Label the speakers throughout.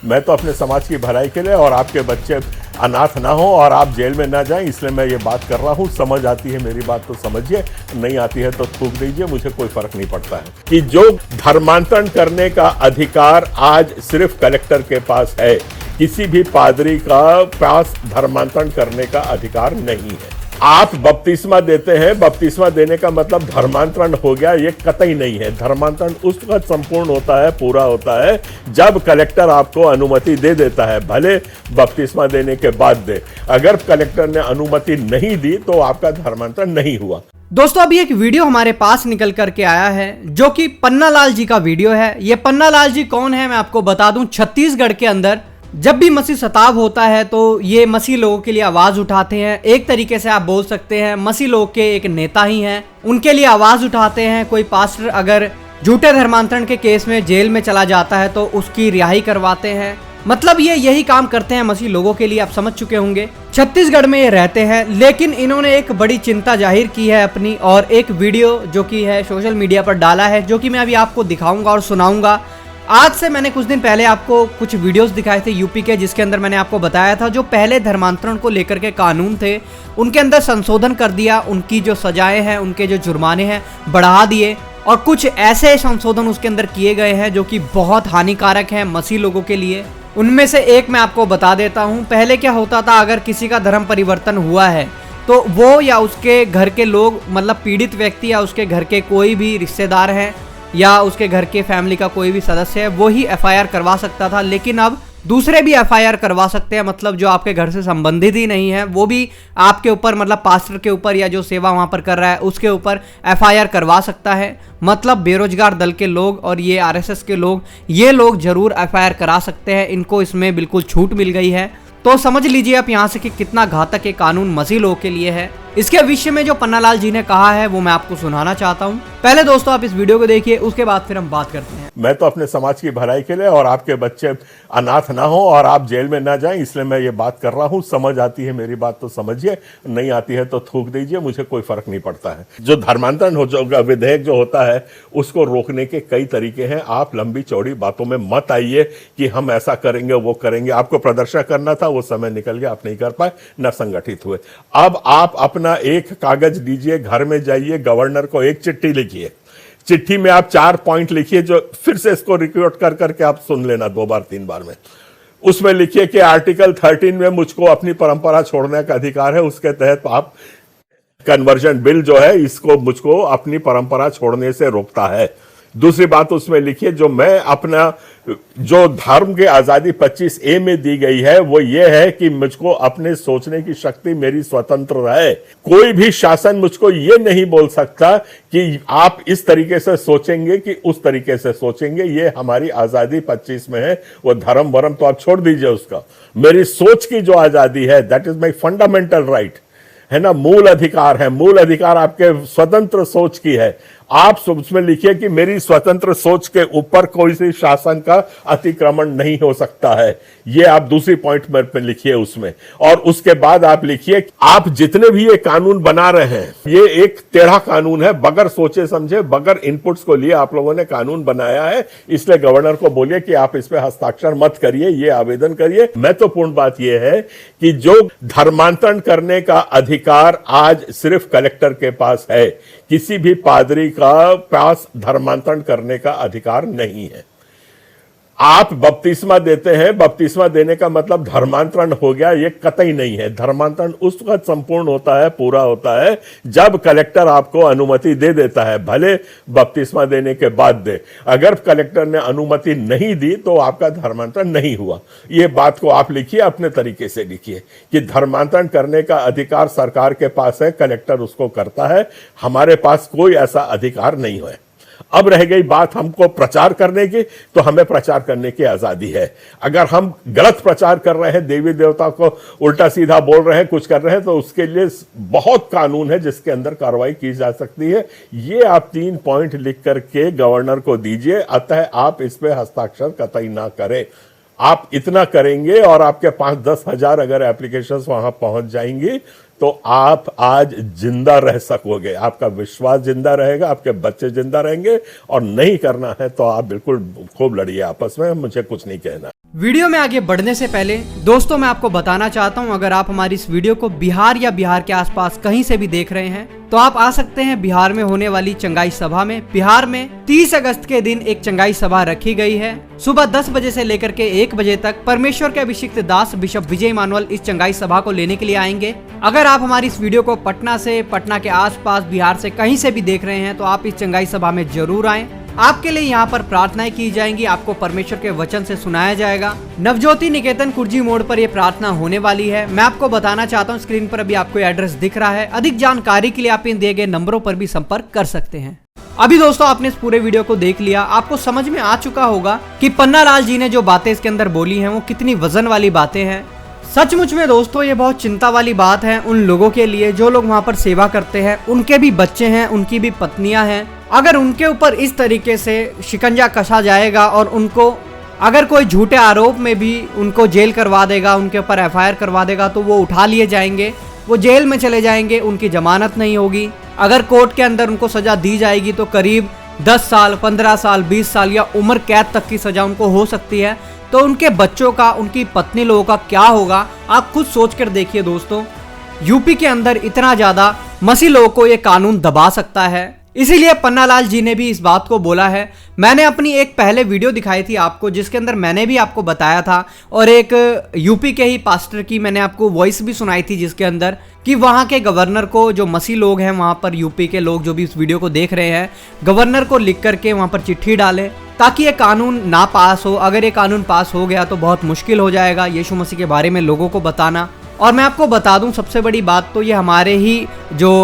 Speaker 1: मैं तो अपने समाज की भलाई के लिए और आपके बच्चे अनाथ ना हो और आप जेल में ना जाएं, इसलिए मैं ये बात कर रहा हूँ। समझ आती है मेरी बात तो समझिए, नहीं आती है तो थूक दीजिए, मुझे कोई फर्क नहीं पड़ता है। कि जो धर्मांतरण करने का अधिकार आज सिर्फ कलेक्टर के पास है, किसी भी पादरी का पास धर्मांतरण करने का अधिकार नहीं है। आप बपतिस्मा देते हैं, बपतिस्मा देने का मतलब धर्मांतरण हो गया, ये कतई नहीं है। धर्मांतरण उस वक्त संपूर्ण होता है, पूरा होता है, जब कलेक्टर आपको अनुमति दे देता है, भले बपतिस्मा देने के बाद दे। अगर कलेक्टर ने अनुमति नहीं दी तो आपका धर्मांतरण नहीं हुआ।
Speaker 2: दोस्तों अभी एक वीडियो हमारे पास निकल करके आया है जो कि पन्नालाल जी का वीडियो है। ये पन्नालाल जी कौन है मैं आपको बता दूं। छत्तीसगढ़ के अंदर जब भी मसीह सताव होता है तो ये मसीह लोगों के लिए आवाज उठाते हैं। एक तरीके से आप बोल सकते हैं मसीह लोग के एक नेता ही हैं, उनके लिए आवाज उठाते हैं। कोई पास्टर अगर झूठे धर्मांतरण के केस में जेल में चला जाता है तो उसकी रिहाई करवाते हैं। मतलब ये यही काम करते हैं मसीह लोगों के लिए, आप समझ चुके होंगे। छत्तीसगढ़ में ये रहते हैं, लेकिन इन्होंने एक बड़ी चिंता जाहिर की है अपनी, और एक वीडियो जो कि है सोशल मीडिया पर डाला है, जो कि मैं अभी आपको दिखाऊंगा और सुनाऊंगा। आज से मैंने कुछ दिन पहले आपको कुछ वीडियोस दिखाए थे यूपी के, जिसके अंदर मैंने आपको बताया था जो पहले धर्मांतरण को लेकर के कानून थे उनके अंदर संशोधन कर दिया, उनकी जो सजाएं हैं, उनके जो जुर्माने हैं बढ़ा दिए, और कुछ ऐसे संशोधन उसके अंदर किए गए हैं जो कि बहुत हानिकारक हैं मसीह लोगों के लिए। उनमें से एक मैं आपको बता देता हूँ। पहले क्या होता था, अगर किसी का धर्म परिवर्तन हुआ है तो वो या उसके घर के लोग, मतलब पीड़ित व्यक्ति या उसके घर के कोई भी रिश्तेदार हैं या उसके घर के फैमिली का कोई भी सदस्य है, वो ही एफआईआर करवा सकता था। लेकिन अब दूसरे भी एफआईआर करवा सकते हैं, मतलब जो आपके घर से संबंधित ही नहीं है वो भी आपके ऊपर, मतलब पास्टर के ऊपर या जो सेवा वहां पर कर रहा है उसके ऊपर एफआईआर करवा सकता है। मतलब बेरोजगार दल के लोग और ये आरएसएस के लोग, ये लोग जरूर एफआईआर करा सकते हैं। इनको इसमें बिल्कुल छूट मिल गई है। तो समझ लीजिए आप यहाँ से कि कितना घातक ये कानून मसीह लोगों के लिए है। इसके विषय में जो पन्नालाल जी ने कहा है वो मैं आपको सुनाना चाहता हूँ। पहले दोस्तों आप इस वीडियो को देखिए, उसके बाद फिर हम बात करते हैं।
Speaker 1: मैं तो अपने समाज की भलाई के लिए और आपके बच्चे अनाथ ना हो और आप जेल में ना जाएं, इसलिए मैं ये बात कर रहा हूँ। समझ आती है मेरी बात तो समझिए, नहीं आती है तो थूक दीजिए, मुझे कोई फर्क नहीं पड़ता है। जो धर्मांतरण हो विधेयक जो होता है उसको रोकने के कई तरीके हैं। आप लंबी चौड़ी बातों में मत आइए कि हम ऐसा करेंगे वो करेंगे। आपको प्रदर्शन करना था, वो समय निकल गया, आप नहीं कर पाए, न संगठित हुए। अब आप अपना एक कागज दीजिए, घर में जाइए, गवर्नर को एक चिट्ठी लिखिए। चिट्ठी में आप 4 पॉइंट लिखिए, जो फिर से इसको रिकॉर्ड कर करके आप सुन लेना 2 बार 3 बार में। उसमें लिखिए कि आर्टिकल 13 में मुझको अपनी परंपरा छोड़ने का अधिकार है, उसके तहत आप कन्वर्जन बिल जो है इसको मुझको अपनी परंपरा छोड़ने से रोकता है। दूसरी बात उसमें लिखिए, जो मैं अपना जो धर्म की आजादी 25A में दी गई है वो ये है कि मुझको अपने सोचने की शक्ति मेरी स्वतंत्र है। कोई भी शासन मुझको ये नहीं बोल सकता कि आप इस तरीके से सोचेंगे कि उस तरीके से सोचेंगे। ये हमारी आजादी 25 में है। वो धर्म वरम तो आप छोड़ दीजिए उसका। मेरी सोच की जो आजादी है, that is my fundamental right, है ना, मूल अधिकार है। मूल अधिकार आपके स्वतंत्र सोच की है। आप उसमें लिखिए कि मेरी स्वतंत्र सोच के ऊपर कोई सी शासन का अतिक्रमण नहीं हो सकता है। ये आप दूसरी पॉइंट में लिखिए उसमें। और उसके बाद आप लिखिए, आप जितने भी ये कानून बना रहे हैं ये एक टेढ़ा कानून है, बगैर सोचे समझे, बगैर इनपुट्स को लिए आप लोगों ने कानून बनाया है। इसलिए गवर्नर को बोलिए कि आप इस पे हस्ताक्षर मत करिए, ये आवेदन करिए। महत्वपूर्ण बात यह है कि जो धर्मांतरण करने का अधिकार आज सिर्फ कलेक्टर के पास है, किसी भी पादरी का पास धर्मांतरण करने का अधिकार नहीं है। आप बपतिस्मा देते हैं, बपतिस्मा देने का मतलब धर्मांतरण हो गया, ये कतई नहीं है। धर्मांतरण उस वक्त संपूर्ण होता है, पूरा होता है, जब कलेक्टर आपको अनुमति दे देता है, भले बपतिस्मा देने के बाद दे। अगर कलेक्टर ने अनुमति नहीं दी तो आपका धर्मांतरण नहीं हुआ। ये बात को आप लिखिए, अपने तरीके से लिखिए कि धर्मांतरण करने का अधिकार सरकार के पास है, कलेक्टर उसको करता है, हमारे पास कोई ऐसा अधिकार नहीं है। अब रह गई बात हमको प्रचार करने की, तो हमें प्रचार करने की आजादी है। अगर हम गलत प्रचार कर रहे हैं, देवी देवता को उल्टा सीधा बोल रहे हैं, कुछ कर रहे हैं, तो उसके लिए बहुत कानून है जिसके अंदर कार्रवाई की जा सकती है। ये आप 3 पॉइंट लिख करके गवर्नर को दीजिए। अतः आप इस पे हस्ताक्षर कतई ना करें। आप इतना करेंगे और आपके 5-10 हजार अगर एप्लीकेशंस वहां पहुंच जाएंगी तो आप आज जिंदा रह सकोगे, आपका विश्वास जिंदा रहेगा, आपके बच्चे जिंदा रहेंगे। और नहीं करना है तो आप बिल्कुल खूब लड़िए आपस में, मुझे कुछ नहीं कहना।
Speaker 2: वीडियो में आगे बढ़ने से पहले दोस्तों मैं आपको बताना चाहता हूं, अगर आप हमारी इस वीडियो को बिहार या बिहार के आसपास कहीं से भी देख रहे हैं तो आप आ सकते हैं बिहार में होने वाली चंगाई सभा में। बिहार में 30 अगस्त के दिन एक चंगाई सभा रखी गई है। सुबह 10 बजे से लेकर के 1 बजे तक परमेश्वर के अभिषिक्त दास बिशप विजय इमानुएल इस चंगाई सभा को लेने के लिए आएंगे। अगर आप हमारी इस वीडियो को पटना से, पटना के आसपास, बिहार से कहीं से भी देख रहे हैं तो आप इस चंगाई सभा में जरूर आएं। आपके लिए यहाँ पर प्रार्थनाएं की जाएंगी, आपको परमेश्वर के वचन से सुनाया जाएगा। नवज्योति निकेतन कुर्जी मोड़ पर यह प्रार्थना होने वाली है। मैं आपको बताना चाहता हूँ, स्क्रीन पर अभी आपको एड्रेस दिख रहा है। अधिक जानकारी के लिए आप इन दिए गए नंबरों पर भी संपर्क कर सकते हैं। अभी दोस्तों आपने इस पूरे वीडियो को देख लिया, आपको समझ में आ चुका होगा कि पन्नालाल जी ने जो बातें इसके अंदर बोली हैं वो कितनी वजन वाली बातें हैं। सचमुच में दोस्तों ये बहुत चिंता वाली बात है उन लोगों के लिए जो लोग वहाँ पर सेवा करते हैं, उनके भी बच्चे हैं, उनकी भी पत्नियां हैं। अगर उनके ऊपर इस तरीके से शिकंजा कसा जाएगा और उनको अगर कोई झूठे आरोप में भी उनको जेल करवा देगा, उनके ऊपर FIR करवा देगा तो वो उठा लिए जाएंगे, वो जेल में चले जाएंगे, उनकी जमानत नहीं होगी। अगर कोर्ट के अंदर उनको सजा दी जाएगी तो करीब 10 साल, 15 साल, 20 साल या उम्र कैद तक की सजा उनको हो सकती है। तो उनके बच्चों का, उनकी पत्नी लोगों का क्या होगा, आप खुद सोच कर देखिए दोस्तों। यूपी के अंदर इतना ज्यादा मसीह लोगों को ये कानून दबा सकता है, इसीलिए पन्नालाल जी ने भी इस बात को बोला है। मैंने अपनी एक पहले वीडियो दिखाई थी आपको जिसके अंदर मैंने भी आपको बताया था, और एक यूपी के ही पास्टर की मैंने आपको वॉइस भी सुनाई थी जिसके अंदर कि वहाँ के गवर्नर को, जो मसीह लोग हैं वहाँ पर, यूपी के लोग जो भी इस वीडियो को देख रहे हैं, गवर्नर को लिख करके वहाँ पर चिट्ठी डालें ताकि ये कानून ना पास हो। अगर ये कानून पास हो गया तो बहुत मुश्किल हो जाएगा यीशु मसीह के बारे में लोगों को बताना। और मैं आपको बता दूं सबसे बड़ी बात तो ये हमारे ही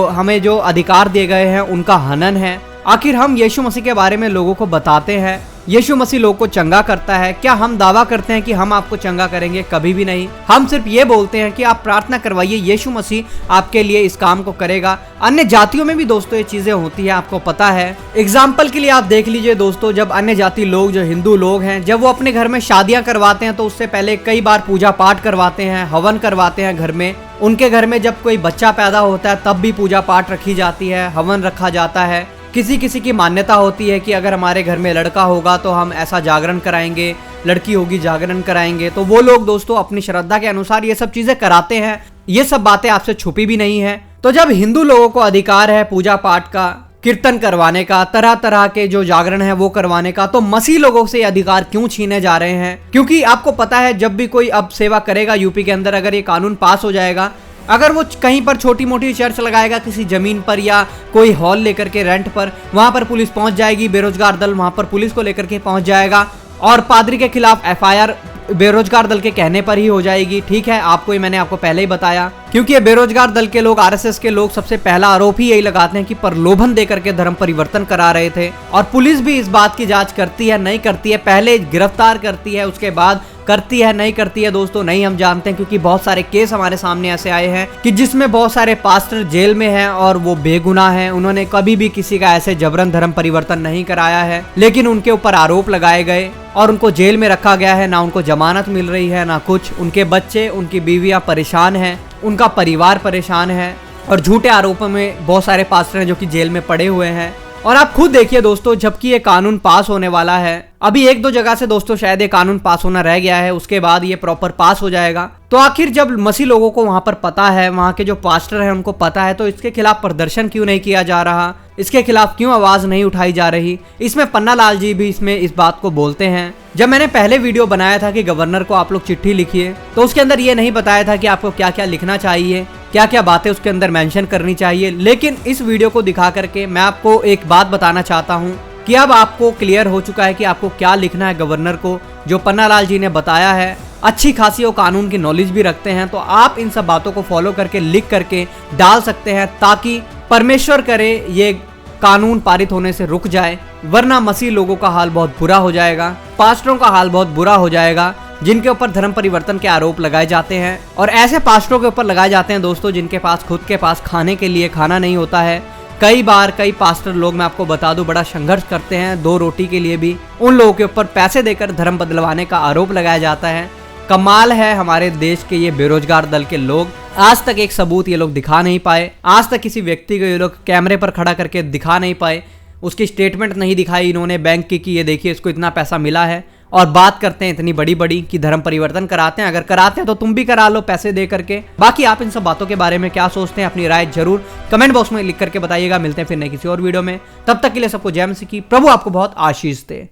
Speaker 2: हमें जो अधिकार दिए गए हैं उनका हनन है। आखिर हम यीशु मसीह के बारे में लोगों को बताते हैं, यीशु मसीह लोगों को चंगा करता है। क्या हम दावा करते हैं कि हम आपको चंगा करेंगे? कभी भी नहीं। हम सिर्फ ये बोलते हैं कि आप प्रार्थना करवाइए, यीशु मसीह आपके लिए इस काम को करेगा। अन्य जातियों में भी दोस्तों ये चीजें होती है, आपको पता है। एग्जाम्पल के लिए आप देख लीजिए दोस्तों, जब अन्य जाति लोग, जो हिंदू लोग हैं, जब वो अपने घर में शादियां करवाते हैं तो उससे पहले कई बार पूजा पाठ करवाते हैं, हवन करवाते हैं घर में। उनके घर में जब कोई बच्चा पैदा होता है तब भी पूजा पाठ रखी जाती है, हवन रखा जाता है। किसी किसी की मान्यता होती है कि अगर हमारे घर में लड़का होगा तो हम ऐसा जागरण कराएंगे, लड़की होगी जागरण कराएंगे। तो वो लोग दोस्तों अपनी श्रद्धा के अनुसार ये सब चीजें कराते हैं। ये सब बातें आपसे छुपी भी नहीं है। तो जब हिंदू लोगों को अधिकार है पूजा पाठ का, कीर्तन करवाने का, तरह तरह के जो जागरण है वो करवाने का, तो मसीह लोगों से अधिकार क्यों छीने जा रहे हैं? क्योंकि आपको पता है जब भी कोई अब सेवा करेगा यूपी के अंदर, अगर ये कानून पास हो जाएगा, अगर वो कहीं पर छोटी मोटी चर्च लगाएगा किसी जमीन पर या कोई हॉल लेकर के रेंट पर, वहां पर पुलिस पहुंच जाएगी, बेरोजगार दल वहां पर पुलिस को लेकर के पहुंच जाएगा और पादरी के खिलाफ FIR बेरोजगार दल के कहने पर ही हो जाएगी। ठीक है, आपको ये मैंने आपको पहले ही बताया, क्योंकि ये बेरोजगार दल के लोग, RSS के लोग सबसे पहला आरोप ही यही लगाते हैं कि प्रलोभन देकर के धर्म परिवर्तन करा रहे थे। और पुलिस भी इस बात की जांच करती है, नहीं करती है, पहले गिरफ्तार करती है, उसके बाद करती है, नहीं करती है दोस्तों नहीं हम जानते हैं। क्योंकि बहुत सारे केस हमारे सामने ऐसे आए हैं कि जिसमें बहुत सारे पास्टर जेल में हैं और वो बेगुनाह हैं, उन्होंने कभी भी किसी का ऐसे जबरन धर्म परिवर्तन नहीं कराया है, लेकिन उनके ऊपर आरोप लगाए गए और उनको जेल में रखा गया है। ना उनको जमानत मिल रही है ना कुछ, उनके बच्चे, उनकी बीवियां परेशान हैं, उनका परिवार परेशान है, और झूठे आरोपों में बहुत सारे पास्टर हैं जो कि जेल में पड़े हुए हैं। और आप खुद देखिए दोस्तों, जबकि ये कानून पास होने वाला है, अभी 1-2 जगह से दोस्तों शायद ये कानून पास होना रह गया है, उसके बाद ये प्रॉपर पास हो जाएगा। तो आखिर जब मसीह लोगों को वहां पर पता है, वहां के जो पास्टर हैं उनको पता है, तो इसके खिलाफ प्रदर्शन क्यों नहीं किया जा रहा? इसके खिलाफ क्यों आवाज नहीं उठाई जा रही? इसमें पन्नालाल जी भी इसमें इस बात को बोलते हैं। जब मैंने पहले वीडियो बनाया था कि गवर्नर को आप लोग चिट्ठी लिखिए, तो उसके अंदर ये नहीं बताया था कि आपको क्या क्या लिखना चाहिए, क्या क्या बातें उसके अंदर मेंशन करनी चाहिए। लेकिन इस वीडियो को दिखा करके मैं आपको एक बात बताना चाहता हूँ कि अब आपको क्लियर हो चुका है कि आपको क्या लिखना है गवर्नर को। जो पन्नालाल जी ने बताया है, अच्छी खासी वो कानून की नॉलेज भी रखते हैं, तो आप इन सब बातों को फॉलो करके, लिख करके डाल सकते हैं, ताकि परमेश्वर करे ये कानून पारित होने से रुक जाए। वरना मसीह लोगों का हाल बहुत बुरा हो जाएगा, पास्टरों का हाल बहुत बुरा हो जाएगा, जिनके ऊपर धर्म परिवर्तन के आरोप लगाए जाते हैं। और ऐसे पास्टरों के ऊपर लगाए जाते हैं दोस्तों जिनके पास खुद के पास खाने के लिए खाना नहीं होता है। कई बार कई पास्टर लोग, मैं आपको बता दूं, बड़ा संघर्ष करते हैं 2 रोटी के लिए भी। उन लोगों के ऊपर पैसे देकर धर्म बदलवाने का आरोप लगाया जाता है। कमाल है हमारे देश के ये बेरोजगार दल के लोग, आज तक एक सबूत ये लोग दिखा नहीं पाए, आज तक किसी व्यक्ति को ये लोग कैमरे पर खड़ा करके दिखा नहीं पाए, उसकी स्टेटमेंट नहीं दिखाई इन्होंने बैंक की कि ये देखिए इसको इतना पैसा मिला है, और बात करते हैं इतनी बड़ी बड़ी कि धर्म परिवर्तन कराते हैं। अगर कराते हैं तो तुम भी करा लो पैसे दे करके। बाकी आप इन सब बातों के बारे में क्या सोचते हैं, अपनी राय जरूर कमेंट बॉक्स में लिख करके बताइएगा। मिलते हैं फिर नए किसी और वीडियो में, तब तक के लिए सबको जय मसीह की। प्रभु आपको बहुत आशीष दे।